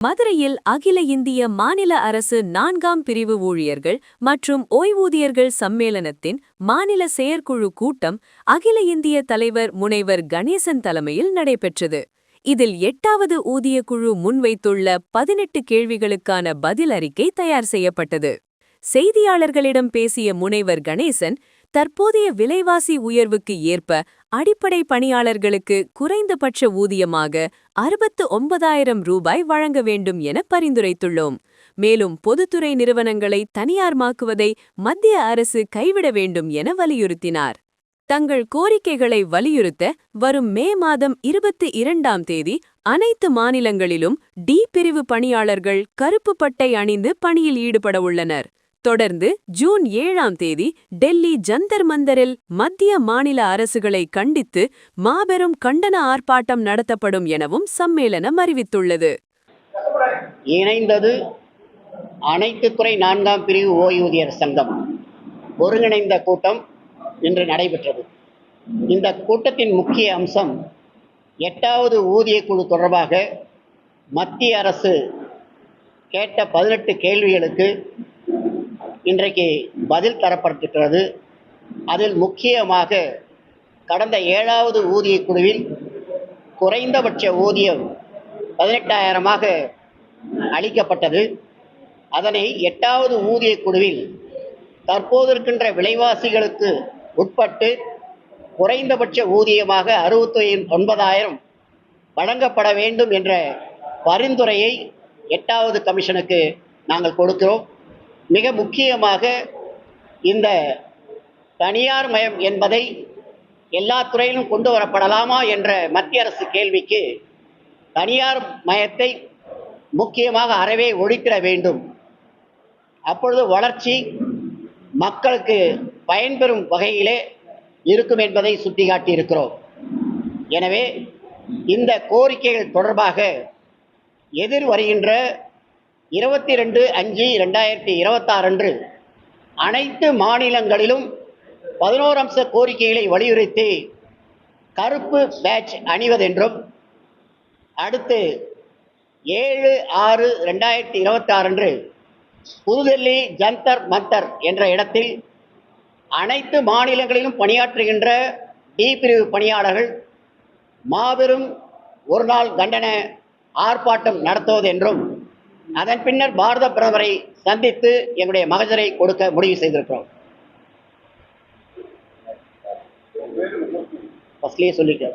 மதுரையில் அகில இந்திய மாநில அரசு 4ஆம் பிரிவு ஊழியர்கள் மற்றும் ஓய்வூதியர்கள் சம்மேளனத்தின் மாநில செயற்குழு கூட்டம் அகில இந்திய தலைவர் முனைவர் கணேசன் தலைமையில் நடைபெற்றது. இதில் 8வது ஊதிய குழு முன்வைத்துள்ள 18 கேள்விகளுக்கான பதில் அறிக்கை தயார் செய்யப்பட்டது. செய்தியாளர்களிடம் பேசிய முனைவர் கணேசன், தற்போதைய விலைவாசி உயர்வுக்கு ஏற்ப அடிப்படை பணியாளர்களுக்கு குறைந்தபட்ச ஊதியமாக 69,000 ரூபாய் வழங்க வேண்டும் என பரிந்துரைத்துள்ளோம். மேலும் பொதுத்துறை நிறுவனங்களை தனியார்மாக்குவதை மத்திய அரசு கைவிட வேண்டும் என வலியுறுத்தினார். தங்கள் கோரிக்கைகளை வலியுறுத்த வரும் மே மாதம் 22ஆம் தேதி அனைத்து மாநிலங்களிலும் டி பிரிவு பணியாளர்கள் கருப்பு பட்டை அணிந்து பணியில் ஈடுபட உள்ளனர். தொடர்ந்து ஜூன் 7ஆம் தேதி டெல்லி ஜந்தர் மந்தரில் மத்திய மாநில அரசுகளை கண்டித்து மாபெரும் கண்டன ஆர்ப்பாட்டம் நடத்தப்படும் எனவும் சம்மேளனம் அறிவித்துள்ளது. இணைந்தது அனைத்து துறை 4ஆம் பிரிவு ஓய்வூதியர் சங்கம் ஒருங்கிணைந்த கூட்டம் இன்று நடைபெற்றது. இந்த கூட்டத்தின் முக்கிய அம்சம் 8வது ஊதிய குழு தொடர்பாக மத்திய அரசு கேட்ட 18 கேள்விகளுக்கு இன்றைக்கு பதில் தரப்பட்டிருக்கிறது. அதில் முக்கியமாக கடந்த 7வது ஊதிய குழுவில் குறைந்தபட்ச ஊதியம் 18,000ஆக அளிக்கப்பட்டது. அதனை 8வது ஊதிய குழுவில் தற்போது இருக்கின்ற விலைவாசிகளுக்கு உட்பட்டு குறைந்தபட்ச ஊதியமாக 69,000 வழங்கப்பட வேண்டும் என்ற பரிந்துரையை 8வது கமிஷனுக்கு நாங்கள் கொடுக்கிறோம். மிக முக்கியமாக இந்த தனியார் மயம் என்பதை எல்லா துறையிலும் கொண்டு வரப்படலாமா என்ற மத்திய அரசு கேள்விக்கு தனியார் மயத்தை முக்கியமாக அறவே ஒழித்திட வேண்டும். அப்பொழுது வளர்ச்சி மக்களுக்கு பயன்பெறும் வகையிலே இருக்கும் என்பதை சுட்டிக்காட்டியிருக்கிறோம். எனவே இந்த கோரிக்கைகள் தொடர்பாக எதிர் வருகின்ற 22/5/2026 அன்று அனைத்து மாநிலங்களிலும் 11 அம்ச கோரிக்கைகளை வலியுறுத்தி கருப்பு பேட்ச் அணிவதென்றும், அடுத்து 7/6/2026 அன்று புதுடெல்லி ஜந்தர் மந்தர் என்ற இடத்தில் அனைத்து மாநிலங்களிலும் பணியாற்றுகின்ற டி பிரிவு பணியாளர்கள் மாபெரும் ஒரு நாள் கண்டன ஆர்ப்பாட்டம் நடத்துவதென்றும், அதன் பின்னர் பாரத பிரதமரை சந்தித்து எங்களுடைய மகஜரை கொடுக்க முடிவு செய்திருக்கிறோம். ஃபர்ஸ்ட்லேயே சொல்லிட்டேன்.